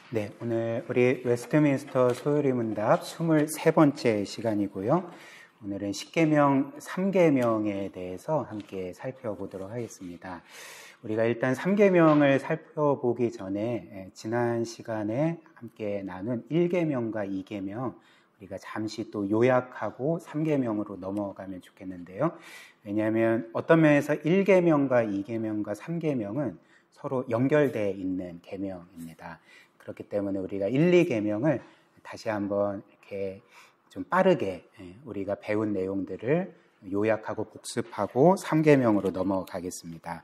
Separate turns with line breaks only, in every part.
네, 오늘 우리 웨스트민스터 소요리 문답 23번째 시간이고요. 오늘은 십계명 3계명에 대해서 함께 살펴보도록 하겠습니다. 우리가 일단 3계명을 살펴보기 전에 지난 시간에 함께 나눈 1계명과 2계명 우리가 잠시 또 요약하고 3계명으로 넘어가면 좋겠는데요. 왜냐하면 어떤 면에서 1계명과 2계명과 3계명은 서로 연결되어 있는 계명입니다. 그렇기 때문에 우리가 1, 2계명을 다시 한번 이렇게 좀 빠르게 우리가 배운 내용들을 요약하고 복습하고 3계명으로 넘어가겠습니다.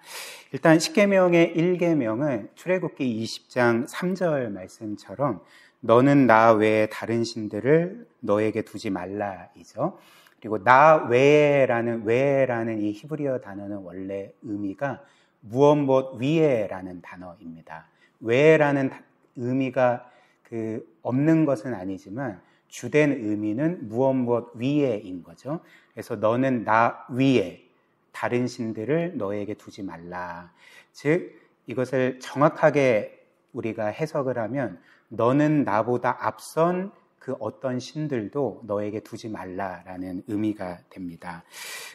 일단 10계명의 1계명은 출애굽기 20장 3절 말씀처럼 너는 나 외에 다른 신들을 너에게 두지 말라이죠. 그리고 나 외에라는 이 히브리어 단어는 원래 의미가 무엇 위에라는 단어입니다. 외에라는 의미가 없는 것은 아니지만 주된 의미는 무엇 위에인 거죠. 그래서 너는 나 위에 다른 신들을 너에게 두지 말라. 즉 이것을 정확하게 우리가 해석을 하면 너는 나보다 앞선 그 어떤 신들도 너에게 두지 말라라는 의미가 됩니다.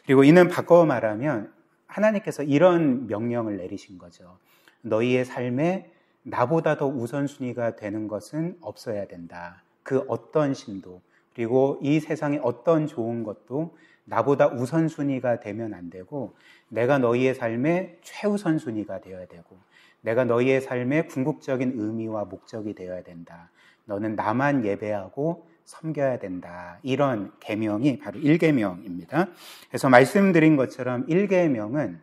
그리고 이는 바꿔 말하면 하나님께서 이런 명령을 내리신 거죠. 너희의 삶에 나보다 더 우선순위가 되는 것은 없어야 된다. 그 어떤 신도 그리고 이 세상의 어떤 좋은 것도 나보다 우선순위가 되면 안 되고 내가 너희의 삶의 최우선순위가 되어야 되고 내가 너희의 삶의 궁극적인 의미와 목적이 되어야 된다. 너는 나만 예배하고 섬겨야 된다. 이런 계명이 바로 1계명입니다. 그래서 말씀드린 것처럼 1계명은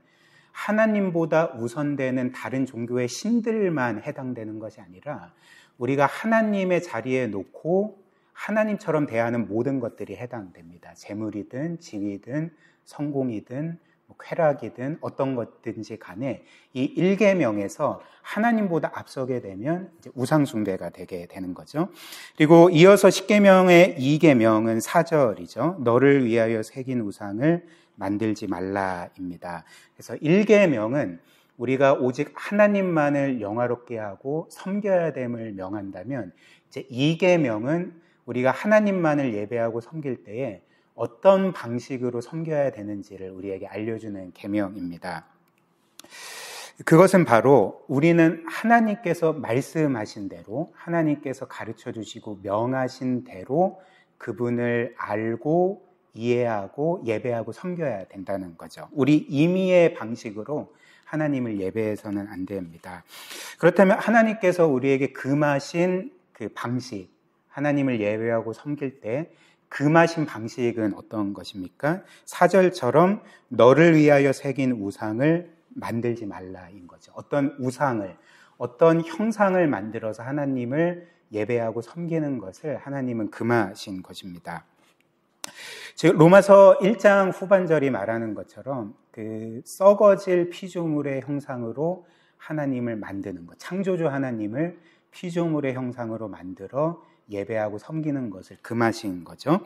하나님보다 우선되는 다른 종교의 신들만 해당되는 것이 아니라 우리가 하나님의 자리에 놓고 하나님처럼 대하는 모든 것들이 해당됩니다. 재물이든 지위든 성공이든 쾌락이든 어떤 것든지 간에 이 1계명에서 하나님보다 앞서게 되면 이제 우상숭배가 되게 되는 거죠. 그리고 이어서 10계명의 2계명은 4절이죠. 너를 위하여 새긴 우상을 만들지 말라입니다. 그래서 1계명은 우리가 오직 하나님만을 영화롭게 하고 섬겨야 됨을 명한다면 이제 2계명은 우리가 하나님만을 예배하고 섬길 때에 어떤 방식으로 섬겨야 되는지를 우리에게 알려주는 계명입니다. 그것은 바로 우리는 하나님께서 말씀하신 대로 하나님께서 가르쳐 주시고 명하신 대로 그분을 알고 이해하고 예배하고 섬겨야 된다는 거죠. 우리 임의의 방식으로 하나님을 예배해서는 안 됩니다. 그렇다면 하나님께서 우리에게 금하신 그 방식, 하나님을 예배하고 섬길 때 금하신 방식은 어떤 것입니까? 4절처럼 너를 위하여 새긴 우상을 만들지 말라인 거죠. 어떤 우상을, 어떤 형상을 만들어서 하나님을 예배하고 섬기는 것을 하나님은 금하신 것입니다. 즉 로마서 1장 후반절이 말하는 것처럼 그 썩어질 피조물의 형상으로 하나님을 만드는 것, 창조주 하나님을 피조물의 형상으로 만들어 예배하고 섬기는 것을 금하신 거죠.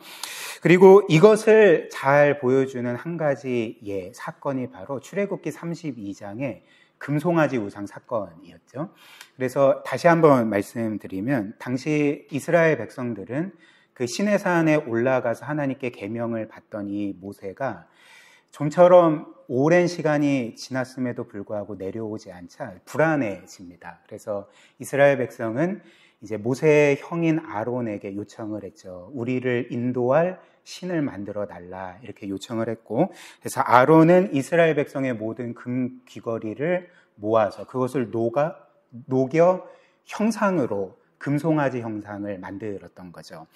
그리고 이것을 잘 보여주는 한 가지 사건이 바로 출애굽기 32장의 금송아지 우상 사건이었죠. 그래서 다시 한번 말씀드리면 당시 이스라엘 백성들은 그 시내산에 올라가서 하나님께 계명을 받던 이 모세가 좀처럼 오랜 시간이 지났음에도 불구하고 내려오지 않자 불안해집니다. 그래서 이스라엘 백성은 이제 모세의 형인 아론에게 요청을 했죠. 우리를 인도할 신을 만들어 달라 이렇게 요청을 했고 그래서 아론은 이스라엘 백성의 모든 금 귀걸이를 모아서 그것을 녹여 형상으로 금송아지 형상을 만들었던 거죠.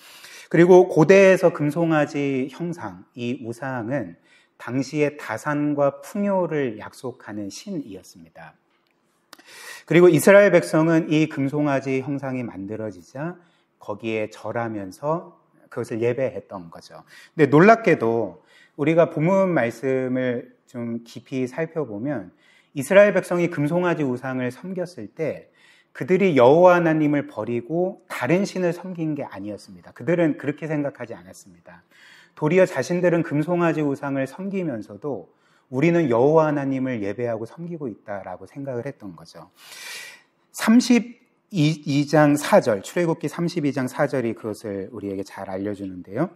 그리고 고대에서 금송아지 형상, 이 우상은 당시의 다산과 풍요를 약속하는 신이었습니다. 그리고 이스라엘 백성은 이 금송아지 형상이 만들어지자 거기에 절하면서 그것을 예배했던 거죠. 근데 놀랍게도 우리가 본문 말씀을 좀 깊이 살펴보면 이스라엘 백성이 금송아지 우상을 섬겼을 때 그들이 여호와 하나님을 버리고 다른 신을 섬긴 게 아니었습니다. 그들은 그렇게 생각하지 않았습니다. 도리어 자신들은 금송아지 우상을 섬기면서도 우리는 여호와 하나님을 예배하고 섬기고 있다라고 생각을 했던 거죠. 2장 4절, 출애굽기 32장 4절이 그것을 우리에게 잘 알려주는데요.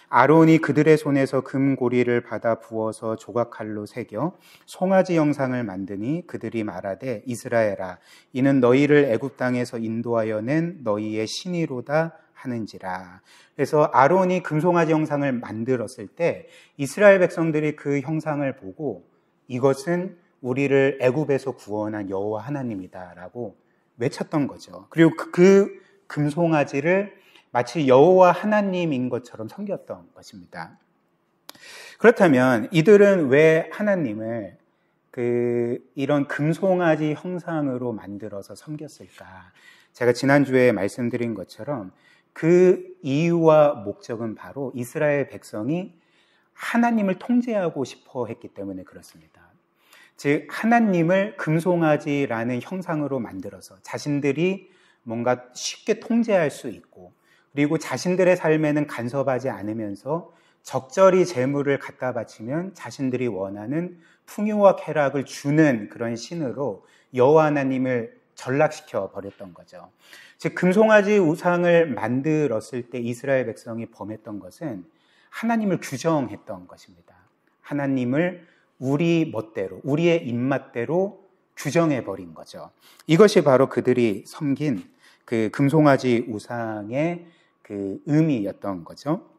아론이 그들의 손에서 금고리를 받아 부어서 조각칼로 새겨 송아지 형상을 만드니 그들이 말하되 이스라엘아 이는 너희를 애굽 땅에서 인도하여 낸 너희의 신이로다 하는지라. 그래서 아론이 금송아지 형상을 만들었을 때 이스라엘 백성들이 그 형상을 보고 이것은 우리를 애굽에서 구원한 여호와 하나님이다라고 외쳤던 거죠. 그리고 그 금송아지를 마치 여호와 하나님인 것처럼 섬겼던 것입니다. 그렇다면 이들은 왜 하나님을 이런 금송아지 형상으로 만들어서 섬겼을까? 제가 지난주에 말씀드린 것처럼 그 이유와 목적은 바로 이스라엘 백성이 하나님을 통제하고 싶어 했기 때문에 그렇습니다. 즉 하나님을 금송아지라는 형상으로 만들어서 자신들이 뭔가 쉽게 통제할 수 있고 그리고 자신들의 삶에는 간섭하지 않으면서 적절히 재물을 갖다 바치면 자신들이 원하는 풍요와 쾌락을 주는 그런 신으로 여호와 하나님을 전락시켜 버렸던 거죠. 즉 금송아지 우상을 만들었을 때 이스라엘 백성이 범했던 것은 하나님을 규정했던 것입니다. 하나님을 우리 멋대로, 우리의 입맛대로 규정해버린 거죠. 이것이 바로 그들이 섬긴 그 금송아지 우상의 그 의미였던 거죠.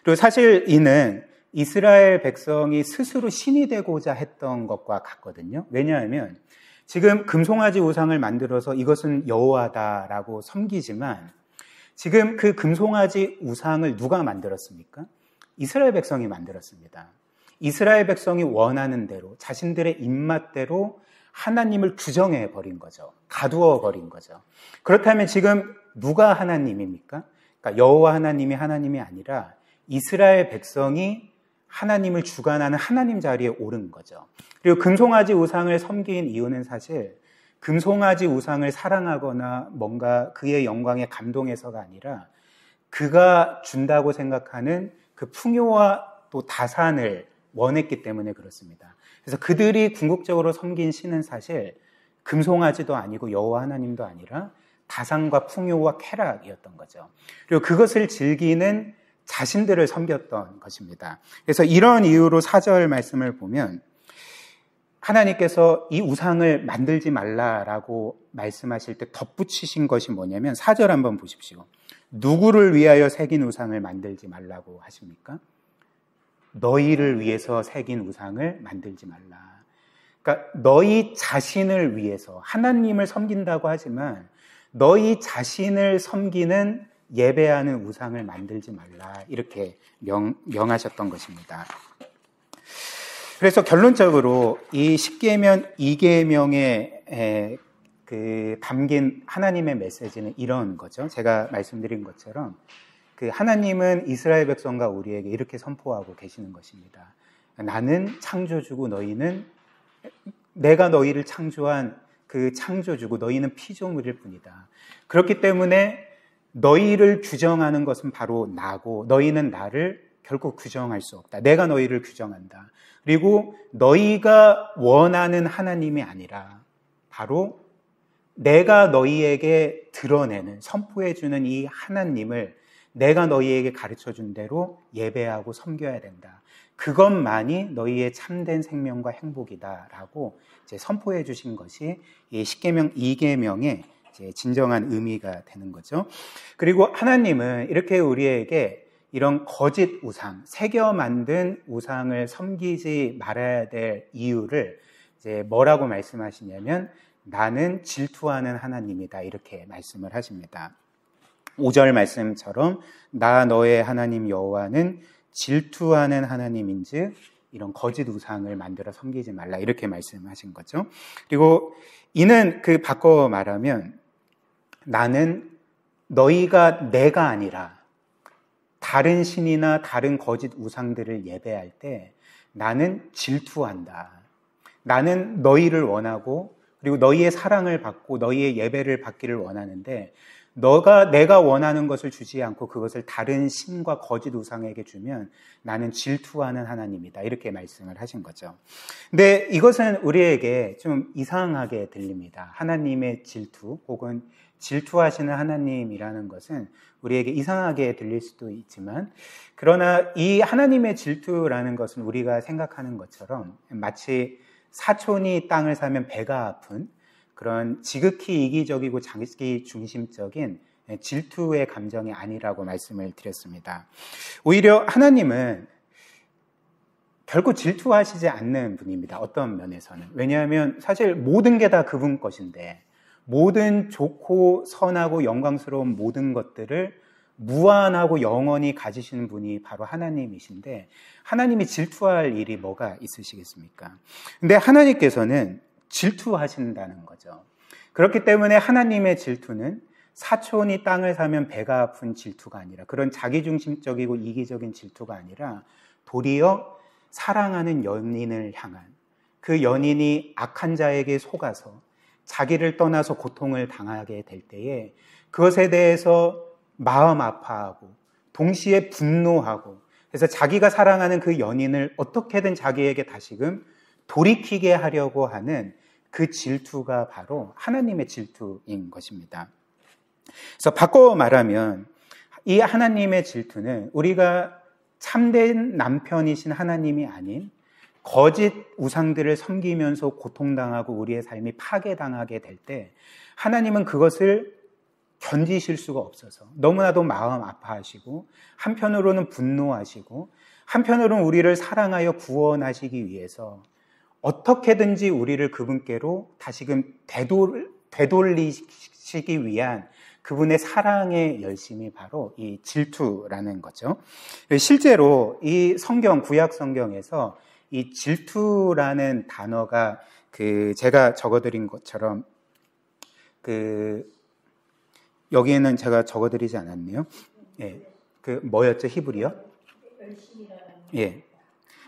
그리고 사실 이는 이스라엘 백성이 스스로 신이 되고자 했던 것과 같거든요. 왜냐하면 지금 금송아지 우상을 만들어서 이것은 여호와다라고 섬기지만 지금 그 금송아지 우상을 누가 만들었습니까? 이스라엘 백성이 만들었습니다. 이스라엘 백성이 원하는 대로 자신들의 입맛대로 하나님을 규정해 버린 거죠. 가두어 버린 거죠. 그렇다면 지금 누가 하나님입니까? 그러니까 여호와 하나님이 하나님이 아니라 이스라엘 백성이 하나님을 주관하는 하나님 자리에 오른 거죠. 그리고 금송아지 우상을 섬긴 이유는 사실 금송아지 우상을 사랑하거나 뭔가 그의 영광에 감동해서가 아니라 그가 준다고 생각하는 그 풍요와 또 다산을 원했기 때문에 그렇습니다. 그래서 그들이 궁극적으로 섬긴 신은 사실 금송아지도 아니고 여호와 하나님도 아니라 다산과 풍요와 쾌락이었던 거죠. 그리고 그것을 즐기는 자신들을 섬겼던 것입니다. 그래서 이런 이유로 4절 말씀을 보면 하나님께서 이 우상을 만들지 말라라고 말씀하실 때 덧붙이신 것이 뭐냐면 4절 한번 보십시오. 누구를 위하여 새긴 우상을 만들지 말라고 하십니까? 너희를 위해서 새긴 우상을 만들지 말라. 그러니까 너희 자신을 위해서 하나님을 섬긴다고 하지만 너희 자신을 섬기는 예배하는 우상을 만들지 말라. 이렇게 명하셨던 것입니다. 그래서 결론적으로 이 10계명 2계명에 담긴 하나님의 메시지는 이런 거죠. 제가 말씀드린 것처럼 그 하나님은 이스라엘 백성과 우리에게 이렇게 선포하고 계시는 것입니다. 나는 창조주고 너희는 내가 너희를 창조한 그 창조주고 너희는 피조물일 뿐이다. 그렇기 때문에 너희를 규정하는 것은 바로 나고 너희는 나를 결코 규정할 수 없다. 내가 너희를 규정한다. 그리고 너희가 원하는 하나님이 아니라 바로 내가 너희에게 드러내는 선포해주는 이 하나님을 내가 너희에게 가르쳐준 대로 예배하고 섬겨야 된다. 그것만이 너희의 참된 생명과 행복이다라고 이제 선포해 주신 것이 이 10계명 2계명의 이제 진정한 의미가 되는 거죠. 그리고 하나님은 이렇게 우리에게 이런 거짓 우상, 새겨 만든 우상을 섬기지 말아야 될 이유를 이제 뭐라고 말씀하시냐면 나는 질투하는 하나님이다 이렇게 말씀을 하십니다. 5절 말씀처럼 나 너의 하나님 여호와는 질투하는 하나님인즉 이런 거짓 우상을 만들어 섬기지 말라 이렇게 말씀하신 거죠. 그리고 이는 바꿔 말하면 나는 너희가 내가 아니라 다른 신이나 다른 거짓 우상들을 예배할 때 나는 질투한다. 나는 너희를 원하고 그리고 너희의 사랑을 받고 너희의 예배를 받기를 원하는데 내가 원하는 것을 주지 않고 그것을 다른 신과 거짓 우상에게 주면 나는 질투하는 하나님이다. 이렇게 말씀을 하신 거죠. 근데 이것은 우리에게 좀 이상하게 들립니다. 하나님의 질투 혹은 질투하시는 하나님이라는 것은 우리에게 이상하게 들릴 수도 있지만, 그러나 이 하나님의 질투라는 것은 우리가 생각하는 것처럼 마치 사촌이 땅을 사면 배가 아픈 그런 지극히 이기적이고 자기 중심적인 질투의 감정이 아니라고 말씀을 드렸습니다. 오히려 하나님은 결코 질투하시지 않는 분입니다. 어떤 면에서는. 왜냐하면 사실 모든 게 다 그분 것인데, 모든 좋고 선하고 영광스러운 모든 것들을 무한하고 영원히 가지시는 분이 바로 하나님이신데, 하나님이 질투할 일이 뭐가 있으시겠습니까? 근데 하나님께서는 질투하신다는 거죠. 그렇기 때문에 하나님의 질투는 사촌이 땅을 사면 배가 아픈 질투가 아니라, 그런 자기중심적이고 이기적인 질투가 아니라 도리어 사랑하는 연인을 향한, 그 연인이 악한 자에게 속아서 자기를 떠나서 고통을 당하게 될 때에 그것에 대해서 마음 아파하고 동시에 분노하고, 그래서 자기가 사랑하는 그 연인을 어떻게든 자기에게 다시금 돌이키게 하려고 하는 그 질투가 바로 하나님의 질투인 것입니다. 그래서 바꿔 말하면 이 하나님의 질투는 우리가 참된 남편이신 하나님이 아닌 거짓 우상들을 섬기면서 고통당하고 우리의 삶이 파괴당하게 될 때 하나님은 그것을 견디실 수가 없어서 너무나도 마음 아파하시고, 한편으로는 분노하시고, 한편으로는 우리를 사랑하여 구원하시기 위해서 어떻게든지 우리를 그분께로 다시금 되돌리시기 위한 그분의 사랑의 열심이 바로 이 질투라는 거죠. 실제로 이 성경, 구약 성경에서 이 질투라는 단어가 제가 적어드린 것처럼 여기에는 제가 적어드리지 않았네요. 예, 뭐였죠? 히브리어? 예,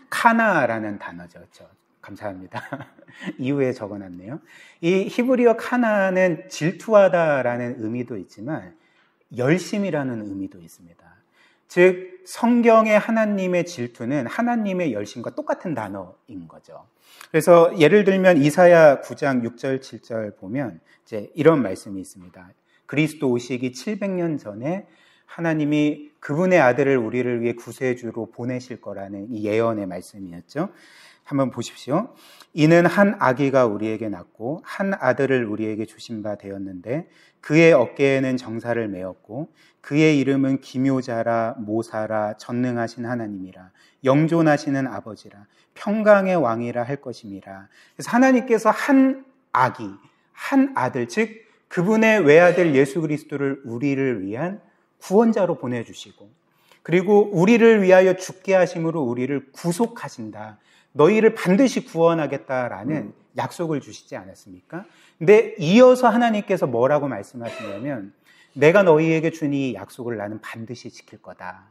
카나라는 단어죠. 그렇죠? 감사합니다. 이후에 적어놨네요. 이 히브리어 카나는 질투하다라는 의미도 있지만 열심이라는 의미도 있습니다. 즉 성경의 하나님의 질투는 하나님의 열심과 똑같은 단어인 거죠. 그래서 예를 들면 이사야 9장 6절 7절 보면 이제 이런 말씀이 있습니다. 그리스도 오시기 700년 전에 하나님이 그분의 아들을 우리를 위해 구세주로 보내실 거라는 이 예언의 말씀이었죠. 한번 보십시오. 이는 한 아기가 우리에게 낳고 한 아들을 우리에게 주신 바 되었는데 그의 어깨에는 정사를 메었고 그의 이름은 기묘자라 모사라 전능하신 하나님이라 영존하시는 아버지라 평강의 왕이라 할 것임이라. 그래서 하나님께서 한 아기, 한 아들, 즉 그분의 외아들 예수 그리스도를 우리를 위한 구원자로 보내주시고, 그리고 우리를 위하여 죽게 하심으로 우리를 구속하신다. 너희를 반드시 구원하겠다라는 약속을 주시지 않았습니까? 근데 이어서 하나님께서 뭐라고 말씀하시냐면 내가 너희에게 준 이 약속을 나는 반드시 지킬 거다.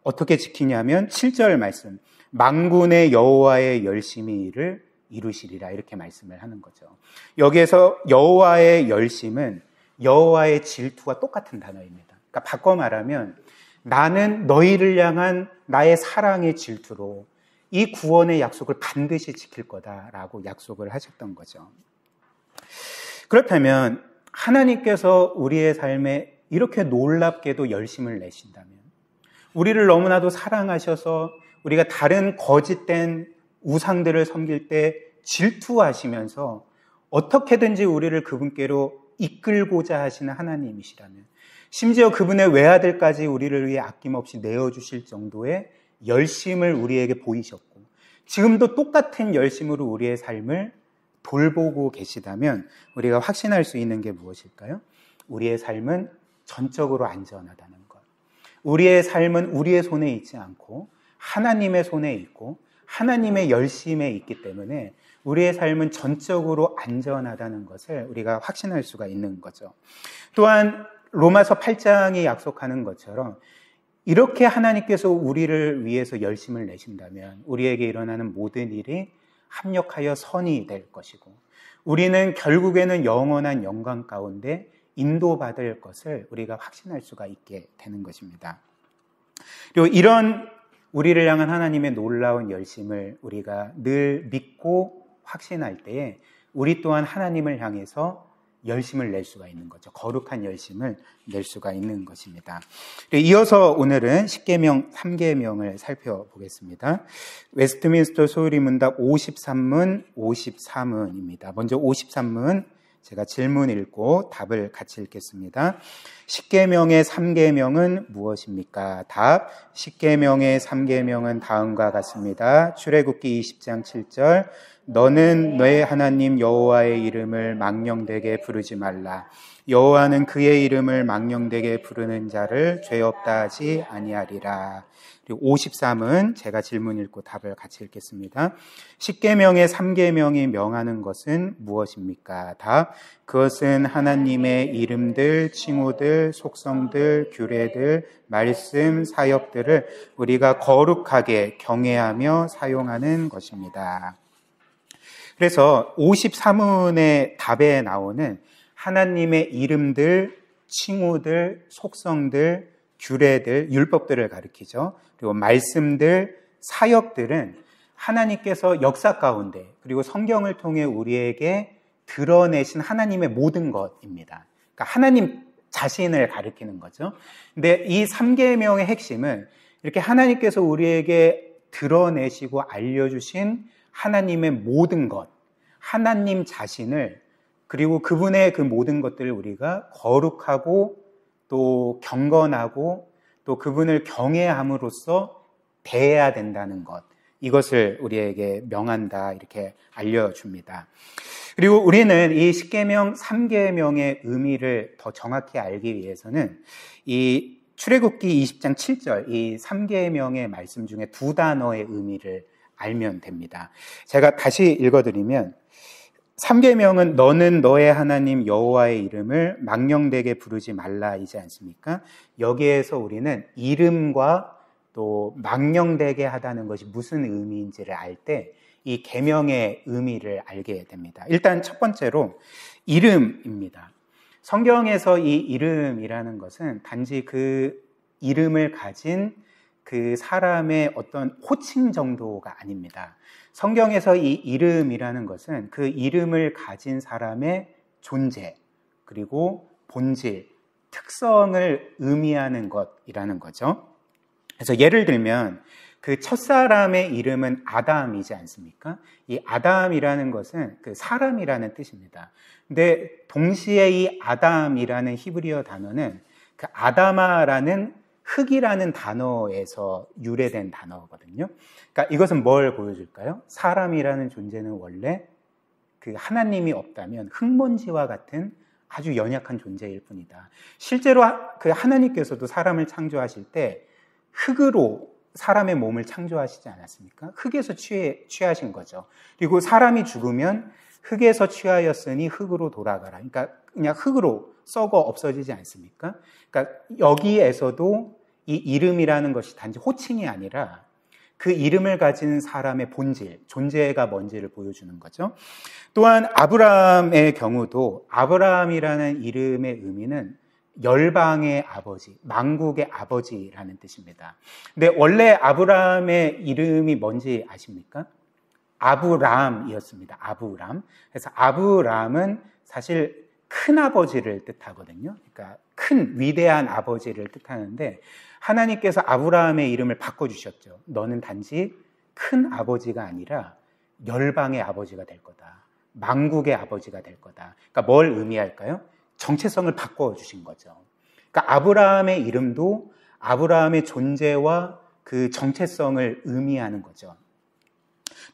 어떻게 지키냐면 7절 말씀, 만군의 여호와의 열심히 이를 이루시리라, 이렇게 말씀을 하는 거죠. 여기에서 여호와의 열심은 여호와의 질투와 똑같은 단어입니다. 그러니까 바꿔 말하면 나는 너희를 향한 나의 사랑의 질투로 이 구원의 약속을 반드시 지킬 거다라고 약속을 하셨던 거죠. 그렇다면 하나님께서 우리의 삶에 이렇게 놀랍게도 열심을 내신다면, 우리를 너무나도 사랑하셔서 우리가 다른 거짓된 우상들을 섬길 때 질투하시면서 어떻게든지 우리를 그분께로 이끌고자 하시는 하나님이시라면, 심지어 그분의 외아들까지 우리를 위해 아낌없이 내어주실 정도의 열심을 우리에게 보이셨고 지금도 똑같은 열심으로 우리의 삶을 돌보고 계시다면 우리가 확신할 수 있는 게 무엇일까요? 우리의 삶은 전적으로 안전하다는 것. 우리의 삶은 우리의 손에 있지 않고 하나님의 손에 있고 하나님의 열심에 있기 때문에 우리의 삶은 전적으로 안전하다는 것을 우리가 확신할 수가 있는 거죠. 또한 로마서 8장이 약속하는 것처럼 이렇게 하나님께서 우리를 위해서 열심을 내신다면 우리에게 일어나는 모든 일이 합력하여 선이 될 것이고 우리는 결국에는 영원한 영광 가운데 인도받을 것을 우리가 확신할 수가 있게 되는 것입니다. 그리고 이런 우리를 향한 하나님의 놀라운 열심을 우리가 늘 믿고 확신할 때에 우리 또한 하나님을 향해서 열심을 낼 수가 있는 거죠. 거룩한 열심을 낼 수가 있는 것입니다. 이어서 오늘은 십계명 3계명을 살펴보겠습니다. 웨스트민스터 소율이 문답 53문, 53문입니다. 먼저 53문 제가 질문 읽고 답을 같이 읽겠습니다. 십계명의 3계명은 무엇입니까? 답, 십계명의 3계명은 다음과 같습니다. 출애굽기 20장 7절, 너는 너의 하나님 여호와의 이름을 망령되게 부르지 말라. 여호와는 그의 이름을 망령되게 부르는 자를 죄 없다 하지 아니하리라. 그리고 53은 제가 질문 읽고 답을 같이 읽겠습니다. 십계명의 3계명이 명하는 것은 무엇입니까? 답, 그것은 하나님의 이름들, 칭호들, 속성들, 규례들, 말씀, 사역들을 우리가 거룩하게 경외하며 사용하는 것입니다. 그래서 53문의 답에 나오는 하나님의 이름들, 칭호들, 속성들, 규례들, 율법들을 가리키죠. 그리고 말씀들, 사역들은 하나님께서 역사 가운데 그리고 성경을 통해 우리에게 드러내신 하나님의 모든 것입니다. 그러니까 하나님 자신을 가리키는 거죠. 근데 이 3계명의 핵심은 이렇게 하나님께서 우리에게 드러내시고 알려주신 하나님의 모든 것, 하나님 자신을 그리고 그분의 그 모든 것들을 우리가 거룩하고 또 경건하고 또 그분을 경외함으로써 대해야 된다는 것, 이것을 우리에게 명한다 이렇게 알려줍니다. 그리고 우리는 이 십계명 3계명의 의미를 더 정확히 알기 위해서는 이 출애굽기 20장 7절 이 3계명의 말씀 중에 두 단어의 의미를 알면 됩니다. 제가 다시 읽어드리면 3계명은 너는 너의 하나님 여호와의 이름을 망령되게 부르지 말라이지 않습니까? 여기에서 우리는 이름과 또 망령되게 하다는 것이 무슨 의미인지를 알 때 이 계명의 의미를 알게 됩니다. 일단 첫 번째로 이름입니다. 성경에서 이 이름이라는 것은 단지 그 이름을 가진 그 사람의 어떤 호칭 정도가 아닙니다. 성경에서 이 이름이라는 것은 그 이름을 가진 사람의 존재, 그리고 본질, 특성을 의미하는 것이라는 거죠. 그래서 예를 들면 그 첫사람의 이름은 아담이지 않습니까? 이 아담이라는 것은 그 사람이라는 뜻입니다. 근데 동시에 이 아담이라는 히브리어 단어는 그 아다마라는 흙이라는 단어에서 유래된 단어거든요. 그러니까 이것은 뭘 보여줄까요? 사람이라는 존재는 원래 그 하나님이 없다면 흙먼지와 같은 아주 연약한 존재일 뿐이다. 실제로 그 하나님께서도 사람을 창조하실 때 흙으로 사람의 몸을 창조하시지 않았습니까? 흙에서 취하신 거죠. 그리고 사람이 죽으면 흙에서 취하였으니 흙으로 돌아가라. 그러니까 그냥 흙으로 썩어 없어지지 않습니까? 그러니까 여기에서도 이 이름이라는 것이 단지 호칭이 아니라 그 이름을 가진 사람의 본질, 존재가 뭔지를 보여주는 거죠. 또한 아브라함의 경우도 아브라함이라는 이름의 의미는 열방의 아버지, 만국의 아버지라는 뜻입니다. 근데 원래 아브라함의 이름이 뭔지 아십니까? 아브람이었습니다. 아브람. 그래서 아브람은 사실 큰 아버지를 뜻하거든요. 그러니까 큰 위대한 아버지를 뜻하는데 하나님께서 아브라함의 이름을 바꿔주셨죠. 너는 단지 큰 아버지가 아니라 열방의 아버지가 될 거다. 만국의 아버지가 될 거다. 그러니까 뭘 의미할까요? 정체성을 바꿔주신 거죠. 그러니까 아브라함의 이름도 아브라함의 존재와 그 정체성을 의미하는 거죠.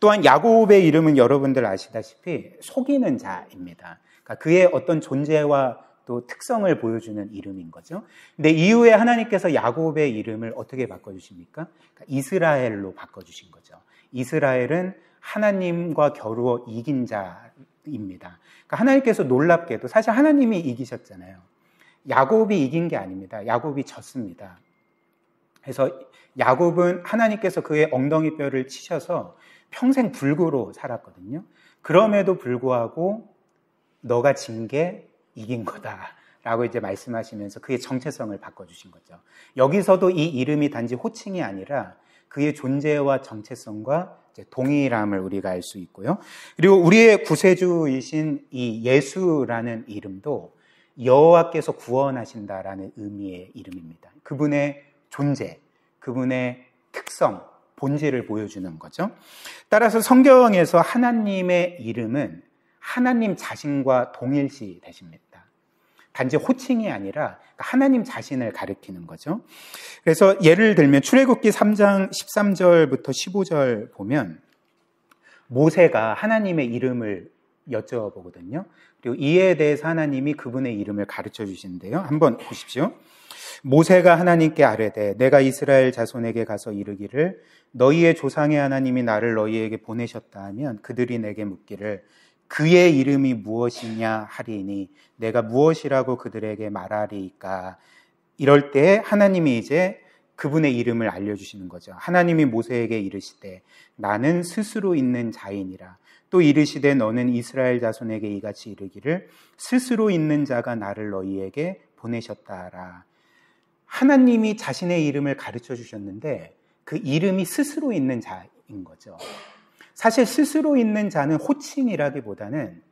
또한 야곱의 이름은 여러분들 아시다시피 속이는 자입니다. 그러니까 그의 어떤 존재와 또 특성을 보여주는 이름인 거죠. 근데 이후에 하나님께서 야곱의 이름을 어떻게 바꿔주십니까? 그러니까 이스라엘로 바꿔주신 거죠. 이스라엘은 하나님과 겨루어 이긴 자입니다. 그러니까 하나님께서 놀랍게도 사실 하나님이 이기셨잖아요. 야곱이 이긴 게 아닙니다. 야곱이 졌습니다. 그래서 야곱은 하나님께서 그의 엉덩이 뼈를 치셔서 평생 불구로 살았거든요. 그럼에도 불구하고 너가 진 게 이긴 거다라고 이제 말씀하시면서 그의 정체성을 바꿔주신 거죠. 여기서도 이 이름이 단지 호칭이 아니라 그의 존재와 정체성과 이제 동일함을 우리가 알 수 있고요. 그리고 우리의 구세주이신 이 예수라는 이름도 여호와께서 구원하신다라는 의미의 이름입니다. 그분의 존재, 그분의 특성, 본질을 보여주는 거죠. 따라서 성경에서 하나님의 이름은 하나님 자신과 동일시 되십니다. 단지 호칭이 아니라 하나님 자신을 가리키는 거죠. 그래서 예를 들면 출애굽기 3장 13절부터 15절 보면 모세가 하나님의 이름을 여쭤보거든요. 그리고 이에 대해서 하나님이 그분의 이름을 가르쳐 주시는데요. 한번 보십시오. 모세가 하나님께 아뢰되 내가 이스라엘 자손에게 가서 이르기를 너희의 조상의 하나님이 나를 너희에게 보내셨다 하면 그들이 내게 묻기를 그의 이름이 무엇이냐 하리니 내가 무엇이라고 그들에게 말하리이까. 이럴 때 하나님이 이제 그분의 이름을 알려주시는 거죠. 하나님이 모세에게 이르시되 나는 스스로 있는 자이니라. 또 이르시되 너는 이스라엘 자손에게 이같이 이르기를 스스로 있는 자가 나를 너희에게 보내셨다 하라. 하나님이 자신의 이름을 가르쳐 주셨는데 그 이름이 스스로 있는 자인 거죠. 사실 스스로 있는 자는 호칭이라기보다는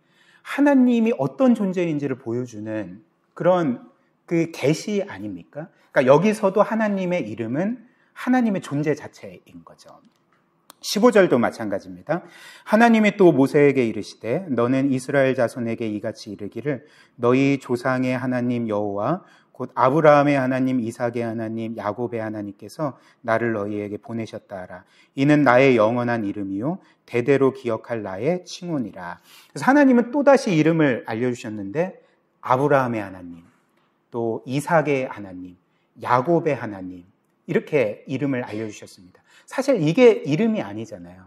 하나님이 어떤 존재인지를 보여주는 그런 그 계시 아닙니까? 그러니까 여기서도 하나님의 이름은 하나님의 존재 자체인 거죠. 15절도 마찬가지입니다. 하나님이 또 모세에게 이르시되 너는 이스라엘 자손에게 이같이 이르기를 너희 조상의 하나님 여호와 곧 아브라함의 하나님, 이삭의 하나님, 야곱의 하나님께서 나를 너희에게 보내셨다 하라. 이는 나의 영원한 이름이요 대대로 기억할 나의 칭호니라. 그래서 하나님은 또다시 이름을 알려주셨는데 아브라함의 하나님, 또 이삭의 하나님, 야곱의 하나님 이렇게 이름을 알려주셨습니다. 사실 이게 이름이 아니잖아요.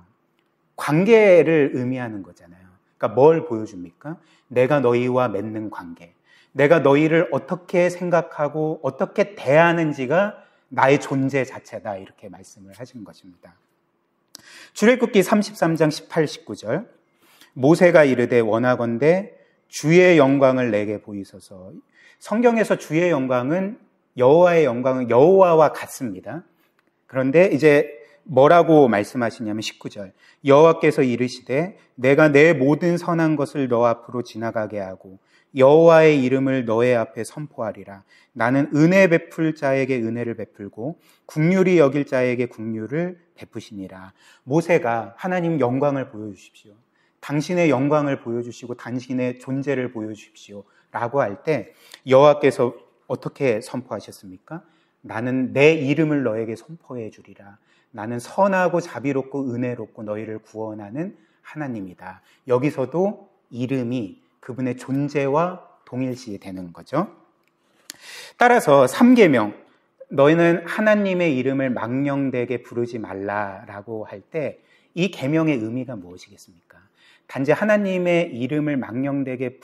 관계를 의미하는 거잖아요. 그러니까 뭘 보여줍니까? 내가 너희와 맺는 관계. 내가 너희를 어떻게 생각하고 어떻게 대하는지가 나의 존재 자체다 이렇게 말씀을 하신 것입니다. 출애굽기 33장 18, 19절 모세가 이르되 원하건대 주의 영광을 내게 보이소서. 성경에서 주의 영광은 여호와의 영광은 여호와와 같습니다. 그런데 이제 뭐라고 말씀하시냐면 19절 여호와께서 이르시되 내가 내 모든 선한 것을 너 앞으로 지나가게 하고 여호와의 이름을 너의 앞에 선포하리라. 나는 은혜 베풀 자에게 은혜를 베풀고 긍휼히 여길 자에게 긍휼을 베푸시니라. 모세가 하나님 영광을 보여주십시오. 당신의 영광을 보여주시고 당신의 존재를 보여주십시오 라고 할 때 여호와께서 어떻게 선포하셨습니까? 나는 내 이름을 너에게 선포해 주리라. 나는 선하고 자비롭고 은혜롭고 너희를 구원하는 하나님이다. 여기서도 이름이 그분의 존재와 동일시 되는 거죠. 따라서 3계명 너희는 하나님의 이름을 망령되게 부르지 말라라고 할 때 이 계명의 의미가 무엇이겠습니까? 단지 하나님의 이름을 망령되게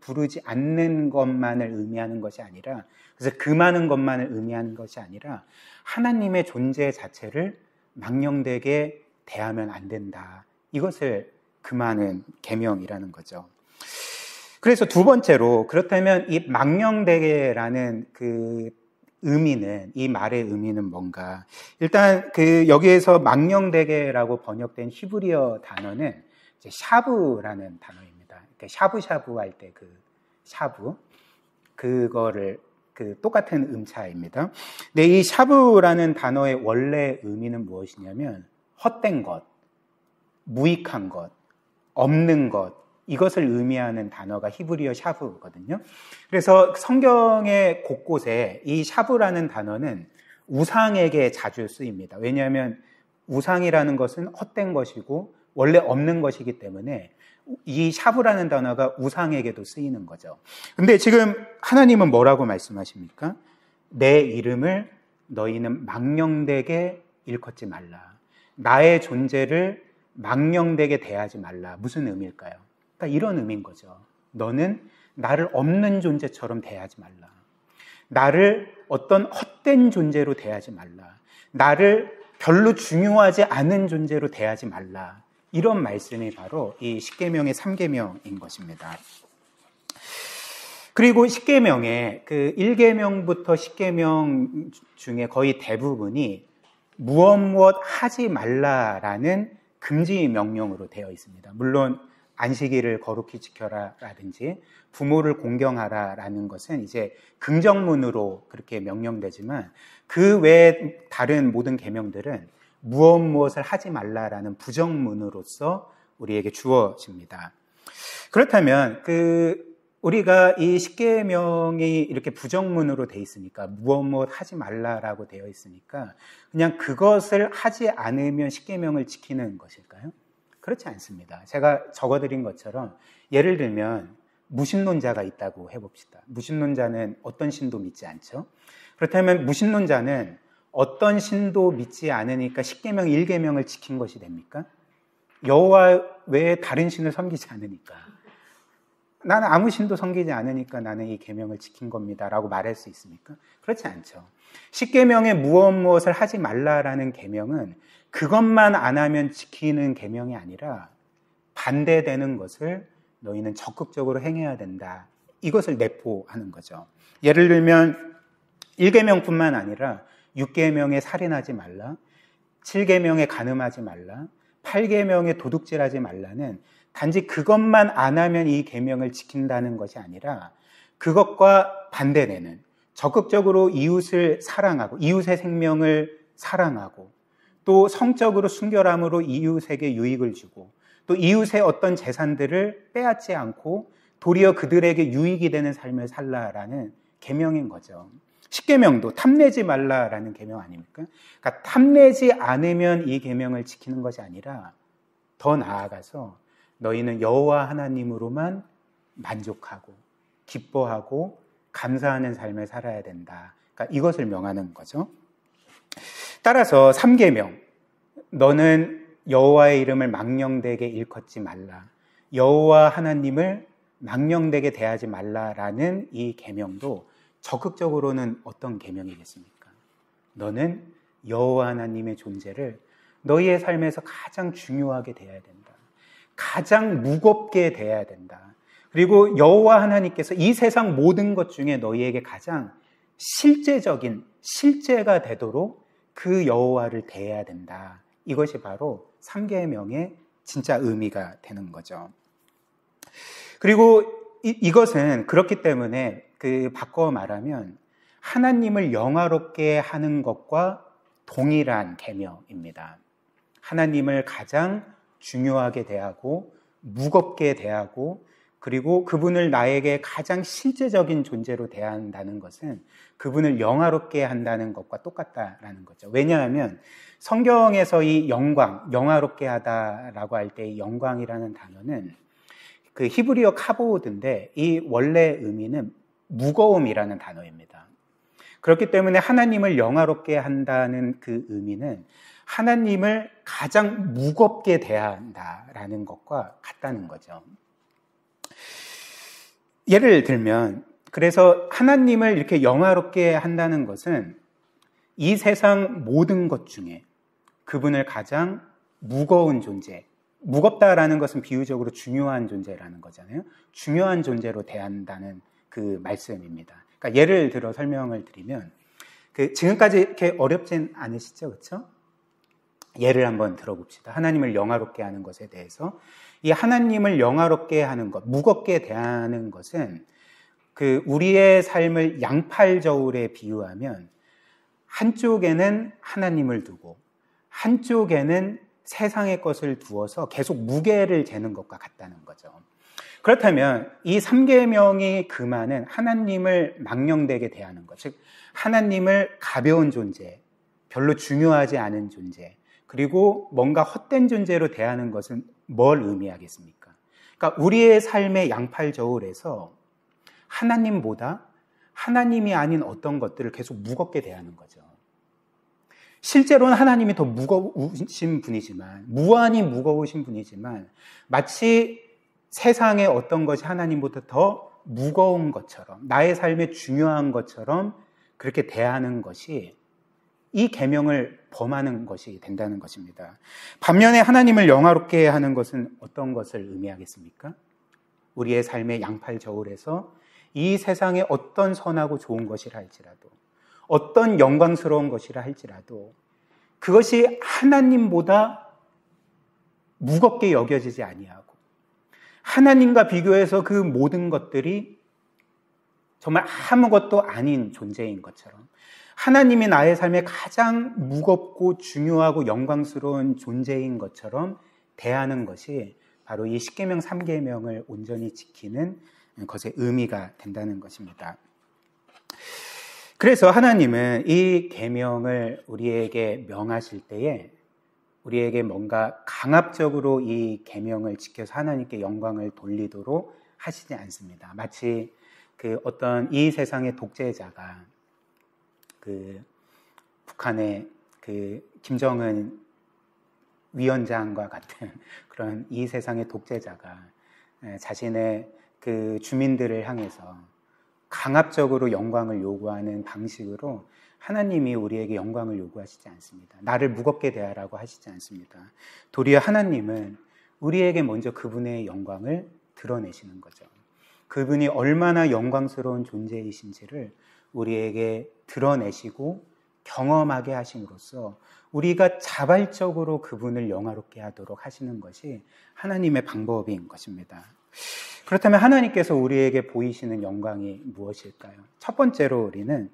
부르지 않는 것만을 의미하는 것이 아니라 그래서 그 많은 것만을 의미하는 것이 아니라 하나님의 존재 자체를 망령되게 대하면 안 된다. 이것을 금하는 계명이라는 거죠. 그래서 두 번째로 그렇다면 이 망령되게라는 그 의미는 이 말의 의미는 뭔가? 일단 그 여기에서 망령되게라고 번역된 히브리어 단어는 이제 샤브라는 단어입니다. 그러니까 샤브샤브 할 때 그 샤브 그거를 그 똑같은 음차입니다. 근데 이 샤브라는 단어의 원래 의미는 무엇이냐면 헛된 것, 무익한 것, 없는 것 이것을 의미하는 단어가 히브리어 샤브거든요. 그래서 성경의 곳곳에 이 샤브라는 단어는 우상에게 자주 쓰입니다. 왜냐하면 우상이라는 것은 헛된 것이고 원래 없는 것이기 때문에 이 샤브라는 단어가 우상에게도 쓰이는 거죠. 근데 지금 하나님은 뭐라고 말씀하십니까? 내 이름을 너희는 망령되게 일컫지 말라. 나의 존재를 망령되게 대하지 말라. 무슨 의미일까요? 그러니까 이런 의미인 거죠. 너는 나를 없는 존재처럼 대하지 말라. 나를 어떤 헛된 존재로 대하지 말라. 나를 별로 중요하지 않은 존재로 대하지 말라. 이런 말씀이 바로 이 십계명의 3계명인 것입니다. 그리고 십계명의 그 1계명부터 10계명 중에 거의 대부분이 무엇 하지 말라라는 금지 명령으로 되어 있습니다. 물론 안식일을 거룩히 지켜라라든지 부모를 공경하라라는 것은 이제 긍정문으로 그렇게 명령되지만 그 외에 다른 모든 계명들은 무엇을 하지 말라라는 부정문으로서 우리에게 주어집니다. 그렇다면 우리가 이 십계명이 이렇게 부정문으로 돼 있으니까 무엇 하지 말라라고 되어 있으니까 그냥 그것을 하지 않으면 십계명을 지키는 것일까요? 그렇지 않습니다. 제가 적어드린 것처럼 예를 들면 무신론자가 있다고 해봅시다. 무신론자는 어떤 신도 믿지 않죠? 그렇다면 무신론자는 어떤 신도 믿지 않으니까 십계명 1계명을 지킨 것이 됩니까? 여호와 외에 다른 신을 섬기지 않으니까. 나는 아무 신도 섬기지 않으니까 나는 이 계명을 지킨 겁니다 라고 말할 수 있습니까? 그렇지 않죠. 십계명에 무엇을 하지 말라라는 계명은 그것만 안 하면 지키는 계명이 아니라 반대되는 것을 너희는 적극적으로 행해야 된다. 이것을 내포하는 거죠. 예를 들면 1계명뿐만 아니라 6계명에 살인하지 말라, 7계명에 간음하지 말라, 8계명에 도둑질하지 말라는 단지 그것만 안 하면 이 계명을 지킨다는 것이 아니라 그것과 반대되는 적극적으로 이웃을 사랑하고 이웃의 생명을 사랑하고 또 성적으로 순결함으로 이웃에게 유익을 주고 또 이웃의 어떤 재산들을 빼앗지 않고 도리어 그들에게 유익이 되는 삶을 살라라는 계명인 거죠. 십계명도 탐내지 말라라는 계명 아닙니까? 그러니까 탐내지 않으면 이 계명을 지키는 것이 아니라 더 나아가서 너희는 여호와 하나님으로만 만족하고 기뻐하고 감사하는 삶을 살아야 된다. 그러니까 이것을 명하는 거죠. 따라서 3계명, 너는 여호와의 이름을 망령되게 일컫지 말라. 여호와 하나님을 망령되게 대하지 말라라는 이 계명도 적극적으로는 어떤 계명이겠습니까? 너는 여호와 하나님의 존재를 너희의 삶에서 가장 중요하게 대해야 된다. 가장 무겁게 대해야 된다. 그리고 여호와 하나님께서 이 세상 모든 것 중에 너희에게 가장 실제적인 실제가 되도록 그 여호와를 대해야 된다. 이것이 바로 3계명의 진짜 의미가 되는 거죠. 그리고 이것은 그렇기 때문에 바꿔 말하면 하나님을 영화롭게 하는 것과 동일한 계명입니다. 하나님을 가장 중요하게 대하고 무겁게 대하고 그리고 그분을 나에게 가장 실제적인 존재로 대한다는 것은 그분을 영화롭게 한다는 것과 똑같다라는 거죠. 왜냐하면 성경에서 이 영화롭게 하다라고 할 때 이 영광이라는 단어는 그 히브리어 카보드인데 이 원래 의미는 무거움이라는 단어입니다. 그렇기 때문에 하나님을 영화롭게 한다는 그 의미는 하나님을 가장 무겁게 대한다라는 것과 같다는 거죠. 예를 들면 그래서 하나님을 이렇게 영화롭게 한다는 것은 이 세상 모든 것 중에 그분을 가장 무거운 존재, 무겁다라는 것은 비유적으로 중요한 존재라는 거잖아요. 중요한 존재로 대한다는 그 말씀입니다. 그러니까 예를 들어 설명을 드리면 지금까지 이렇게 어렵진 않으시죠, 그렇죠? 예를 한번 들어봅시다. 하나님을 영화롭게 하는 것에 대해서 이 하나님을 영화롭게 하는 것, 무겁게 대하는 것은 우리의 삶을 양팔저울에 비유하면 한쪽에는 하나님을 두고 한쪽에는 세상의 것을 두어서 계속 무게를 재는 것과 같다는 거죠. 그렇다면 이 3계명이 금하는 하나님을 망령되게 대하는 것, 즉 하나님을 가벼운 존재, 별로 중요하지 않은 존재, 그리고 뭔가 헛된 존재로 대하는 것은 뭘 의미하겠습니까? 그러니까 우리의 삶의 양팔저울에서 하나님보다 하나님이 아닌 어떤 것들을 계속 무겁게 대하는 거죠. 실제로는 하나님이 더 무거우신 분이지만, 무한히 무거우신 분이지만 마치 세상의 어떤 것이 하나님보다 더 무거운 것처럼, 나의 삶에 중요한 것처럼 그렇게 대하는 것이 이 계명을 범하는 것이 된다는 것입니다. 반면에 하나님을 영화롭게 하는 것은 어떤 것을 의미하겠습니까? 우리의 삶의 양팔저울에서 이 세상에 어떤 선하고 좋은 것이라 할지라도, 어떤 영광스러운 것이라 할지라도 그것이 하나님보다 무겁게 여겨지지 아니하고 하나님과 비교해서 그 모든 것들이 정말 아무것도 아닌 존재인 것처럼 하나님이 나의 삶에 가장 무겁고 중요하고 영광스러운 존재인 것처럼 대하는 것이 바로 이 십계명 3계명을 온전히 지키는 것의 의미가 된다는 것입니다. 그래서 하나님은 이 계명을 우리에게 명하실 때에 우리에게 뭔가 강압적으로 이 계명을 지켜서 하나님께 영광을 돌리도록 하시지 않습니다. 마치 그 어떤 이 세상의 독재자가 그 북한의 그 김정은 위원장과 같은 그런 이 세상의 독재자가 자신의 그 주민들을 향해서 강압적으로 영광을 요구하는 방식으로 하나님이 우리에게 영광을 요구하시지 않습니다. 나를 무겁게 대하라고 하시지 않습니다. 도리어 하나님은 우리에게 먼저 그분의 영광을 드러내시는 거죠. 그분이 얼마나 영광스러운 존재이신지를 우리에게 드러내시고 경험하게 하심으로써 우리가 자발적으로 그분을 영화롭게 하도록 하시는 것이 하나님의 방법인 것입니다. 그렇다면 하나님께서 우리에게 보이시는 영광이 무엇일까요? 첫 번째로 우리는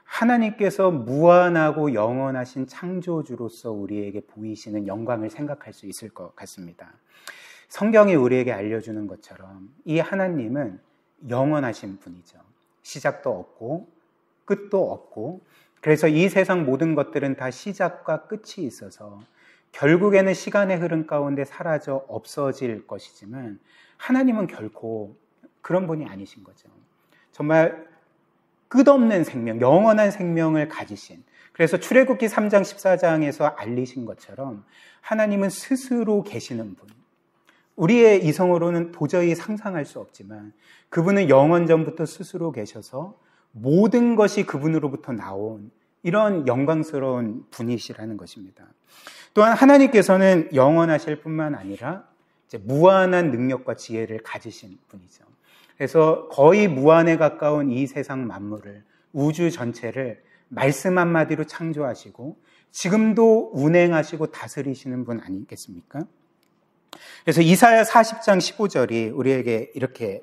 하나님께서 무한하고 영원하신 창조주로서 우리에게 보이시는 영광을 생각할 수 있을 것 같습니다. 성경이 우리에게 알려주는 것처럼 이 하나님은 영원하신 분이죠. 시작도 없고 끝도 없고, 그래서 이 세상 모든 것들은 다 시작과 끝이 있어서 결국에는 시간의 흐름 가운데 사라져 없어질 것이지만 하나님은 결코 그런 분이 아니신 거죠. 정말 끝없는 생명, 영원한 생명을 가지신, 그래서 출애굽기 3장 14장에서 알리신 것처럼 하나님은 스스로 계시는 분, 우리의 이성으로는 도저히 상상할 수 없지만 그분은 영원 전부터 스스로 계셔서 모든 것이 그분으로부터 나온 이런 영광스러운 분이시라는 것입니다. 또한 하나님께서는 영원하실 뿐만 아니라 이제 무한한 능력과 지혜를 가지신 분이죠. 그래서 거의 무한에 가까운 이 세상 만물을, 우주 전체를 말씀 한마디로 창조하시고 지금도 운행하시고 다스리시는 분 아니겠습니까? 그래서 이사야 40장 15절이 우리에게 이렇게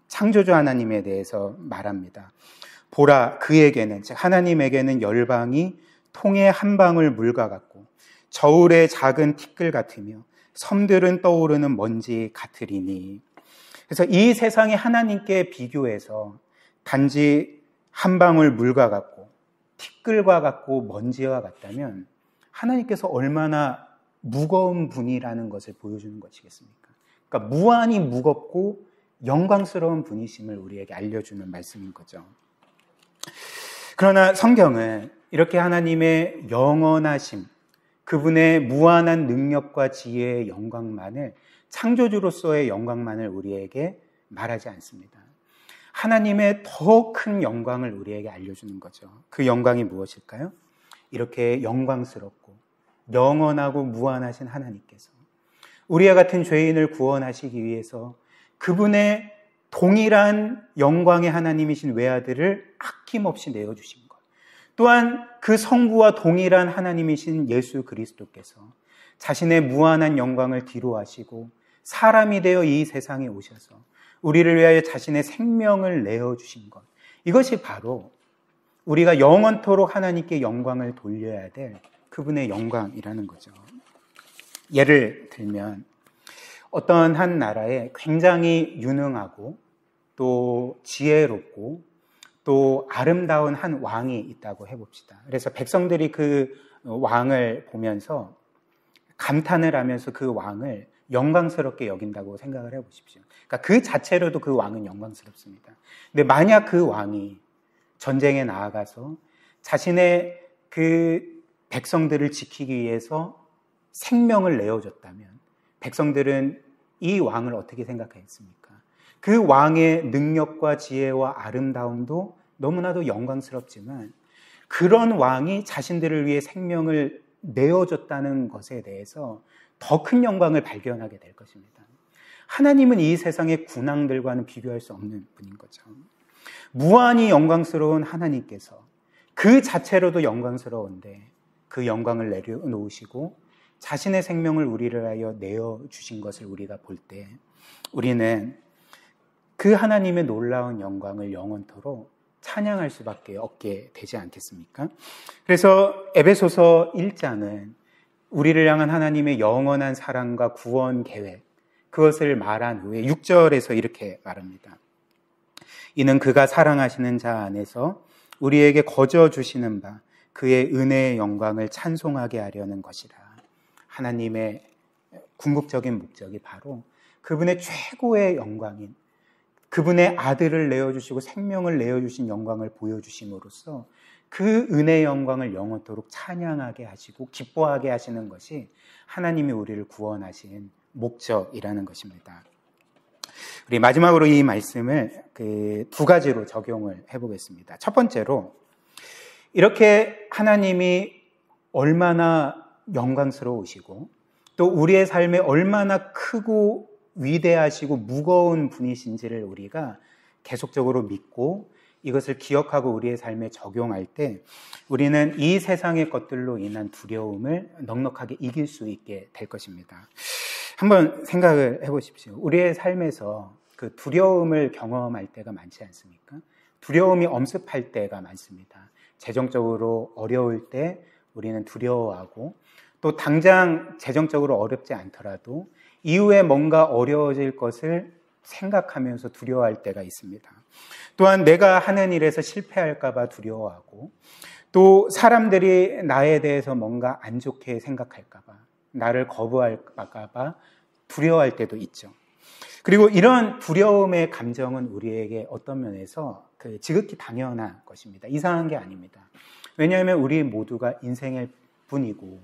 창조주 하나님에 대해서 말합니다. 보라, 그에게는, 즉 하나님에게는 열방이 통의 한 방울 물과 같고 저울의 작은 티끌 같으며 섬들은 떠오르는 먼지 같으리니. 그래서 이 세상이 하나님께 비교해서 단지 한 방울 물과 같고 티끌과 같고 먼지와 같다면 하나님께서 얼마나 무거운 분이라는 것을 보여주는 것이겠습니까? 그러니까 무한히 무겁고 영광스러운 분이심을 우리에게 알려주는 말씀인 거죠. 그러나 성경은 이렇게 하나님의 영원하심, 그분의 무한한 능력과 지혜의 영광만을, 창조주로서의 영광만을 우리에게 말하지 않습니다. 하나님의 더 큰 영광을 우리에게 알려주는 거죠. 그 영광이 무엇일까요? 이렇게 영광스럽고 영원하고 무한하신 하나님께서 우리와 같은 죄인을 구원하시기 위해서 그분의 동일한 영광의 하나님이신 외아들을 아낌없이 내어주신 것, 또한 그 성부와 동일한 하나님이신 예수 그리스도께서 자신의 무한한 영광을 뒤로하시고 사람이 되어 이 세상에 오셔서 우리를 위하여 자신의 생명을 내어주신 것, 이것이 바로 우리가 영원토록 하나님께 영광을 돌려야 될 그분의 영광이라는 거죠. 예를 들면 어떤 한 나라에 굉장히 유능하고 또 지혜롭고 또 아름다운 한 왕이 있다고 해봅시다. 그래서 백성들이 그 왕을 보면서 감탄을 하면서 그 왕을 영광스럽게 여긴다고 생각을 해보십시오. 그러니까 그 자체로도 그 왕은 영광스럽습니다. 근데 만약 그 왕이 전쟁에 나아가서 자신의 그 백성들을 지키기 위해서 생명을 내어줬다면 백성들은 이 왕을 어떻게 생각했습니까? 그 왕의 능력과 지혜와 아름다움도 너무나도 영광스럽지만 그런 왕이 자신들을 위해 생명을 내어줬다는 것에 대해서 더 큰 영광을 발견하게 될 것입니다. 하나님은 이 세상의 군왕들과는 비교할 수 없는 분인 거죠. 무한히 영광스러운 하나님께서 그 자체로도 영광스러운데 그 영광을 내려놓으시고 자신의 생명을 우리를 하여 내어주신 것을 우리가 볼 때 우리는 그 하나님의 놀라운 영광을 영원토록 찬양할 수밖에 없게 되지 않겠습니까? 그래서 에베소서 1장은 우리를 향한 하나님의 영원한 사랑과 구원 계획, 그것을 말한 후에 6절에서 이렇게 말합니다. 이는 그가 사랑하시는 자 안에서 우리에게 거저 주시는 바 그의 은혜의 영광을 찬송하게 하려는 것이라. 하나님의 궁극적인 목적이 바로 그분의 최고의 영광인 그분의 아들을 내어주시고 생명을 내어주신 영광을 보여주심으로써 그 은혜의 영광을 영원토록 찬양하게 하시고 기뻐하게 하시는 것이 하나님이 우리를 구원하신 목적이라는 것입니다. 우리 마지막으로 이 말씀을 두 가지로 적용을 해보겠습니다. 첫 번째로 이렇게 하나님이 얼마나 영광스러우시고 또 우리의 삶에 얼마나 크고 위대하시고 무거운 분이신지를 우리가 계속적으로 믿고 이것을 기억하고 우리의 삶에 적용할 때 우리는 이 세상의 것들로 인한 두려움을 넉넉하게 이길 수 있게 될 것입니다. 한번 생각을 해보십시오. 우리의 삶에서 그 두려움을 경험할 때가 많지 않습니까? 두려움이 엄습할 때가 많습니다. 재정적으로 어려울 때 우리는 두려워하고 또 당장 재정적으로 어렵지 않더라도 이후에 뭔가 어려워질 것을 생각하면서 두려워할 때가 있습니다. 또한 내가 하는 일에서 실패할까 봐 두려워하고 또 사람들이 나에 대해서 뭔가 안 좋게 생각할까 봐 나를 거부할까 봐 두려워할 때도 있죠. 그리고 이런 두려움의 감정은 우리에게 어떤 면에서 지극히 당연한 것입니다. 이상한 게 아닙니다. 왜냐하면 우리 모두가 인생일 뿐이고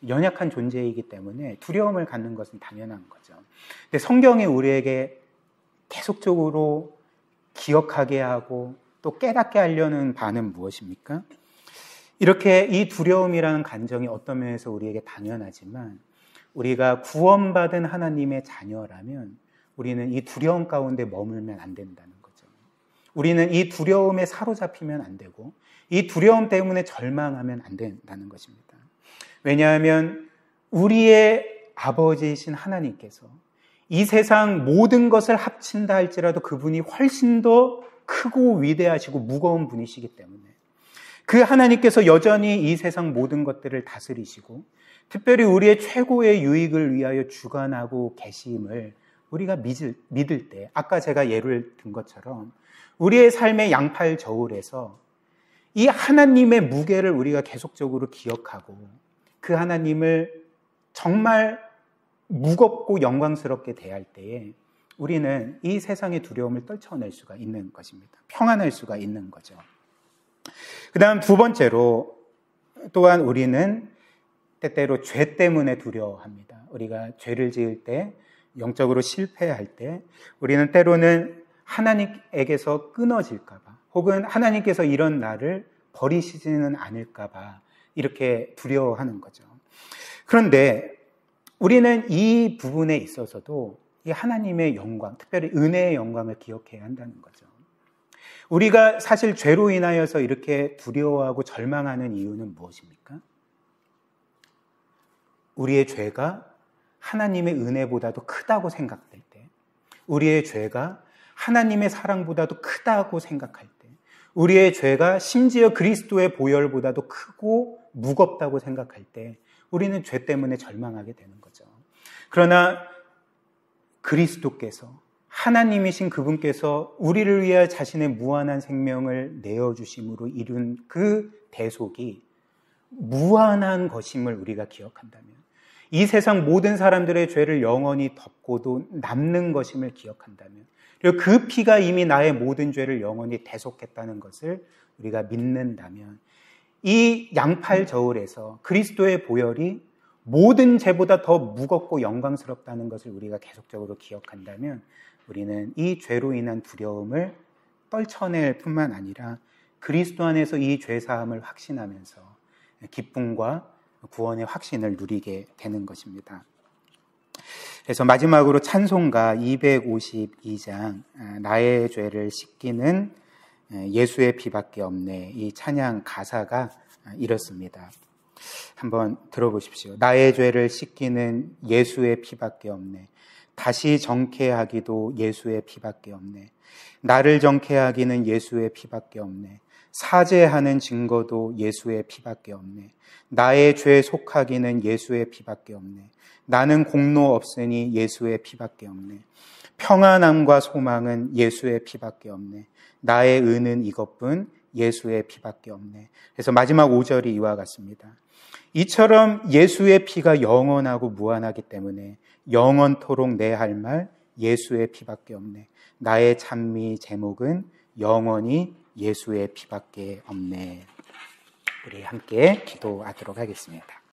연약한 존재이기 때문에 두려움을 갖는 것은 당연한 거죠. 근데 성경이 우리에게 계속적으로 기억하게 하고 또 깨닫게 하려는 바는 무엇입니까? 이렇게 이 두려움이라는 감정이 어떤 면에서 우리에게 당연하지만 우리가 구원받은 하나님의 자녀라면 우리는 이 두려움 가운데 머물면 안 된다는 거죠. 우리는 이 두려움에 사로잡히면 안 되고 이 두려움 때문에 절망하면 안 된다는 것입니다. 왜냐하면 우리의 아버지이신 하나님께서 이 세상 모든 것을 합친다 할지라도 그분이 훨씬 더 크고 위대하시고 무거운 분이시기 때문에 그 하나님께서 여전히 이 세상 모든 것들을 다스리시고 특별히 우리의 최고의 유익을 위하여 주관하고 계심을 우리가 믿을 때 아까 제가 예를 든 것처럼 우리의 삶의 양팔 저울에서 이 하나님의 무게를 우리가 계속적으로 기억하고 그 하나님을 정말 무겁고 영광스럽게 대할 때에 우리는 이 세상의 두려움을 떨쳐낼 수가 있는 것입니다. 평안할 수가 있는 거죠. 그 다음 두 번째로 또한 우리는 때때로 죄 때문에 두려워합니다. 우리가 죄를 지을 때 영적으로 실패할 때 우리는 때로는 하나님에게서 끊어질까 봐 혹은 하나님께서 이런 나를 버리시지는 않을까 봐 이렇게 두려워하는 거죠. 그런데 우리는 이 부분에 있어서도 이 하나님의 영광, 특별히 은혜의 영광을 기억해야 한다는 거죠. 우리가 사실 죄로 인하여서 이렇게 두려워하고 절망하는 이유는 무엇입니까? 우리의 죄가 하나님의 은혜보다도 크다고 생각될 때, 우리의 죄가 하나님의 사랑보다도 크다고 생각할 때, 우리의 죄가 심지어 그리스도의 보혈보다도 크고 무겁다고 생각할 때 우리는 죄 때문에 절망하게 되는 거죠. 그러나 그리스도께서 하나님이신 그분께서 우리를 위해 자신의 무한한 생명을 내어주심으로 이룬 그 대속이 무한한 것임을 우리가 기억한다면 이 세상 모든 사람들의 죄를 영원히 덮고도 남는 것임을 기억한다면 그리고 그 피가 이미 나의 모든 죄를 영원히 대속했다는 것을 우리가 믿는다면 이 양팔 저울에서 그리스도의 보혈이 모든 죄보다 더 무겁고 영광스럽다는 것을 우리가 계속적으로 기억한다면 우리는 이 죄로 인한 두려움을 떨쳐낼 뿐만 아니라 그리스도 안에서 이 죄사함을 확신하면서 기쁨과 구원의 확신을 누리게 되는 것입니다. 그래서 마지막으로 찬송가 252장 나의 죄를 씻기는 예수의 피밖에 없네 이 찬양 가사가 이렇습니다. 한번 들어보십시오. 나의 죄를 씻기는 예수의 피밖에 없네. 다시 정케하기도 예수의 피밖에 없네. 나를 정케하기는 예수의 피밖에 없네. 사죄하는 증거도 예수의 피밖에 없네. 나의 죄 속하기는 예수의 피밖에 없네. 나는 공로 없으니 예수의 피밖에 없네. 평안함과 소망은 예수의 피밖에 없네. 나의 의는 이것뿐 예수의 피밖에 없네. 그래서 마지막 5절이 이와 같습니다. 이처럼 예수의 피가 영원하고 무한하기 때문에 영원토록 내 할 말 예수의 피밖에 없네. 나의 찬미 제목은 영원히 예수의 피밖에 없네. 우리 함께 기도하도록 하겠습니다.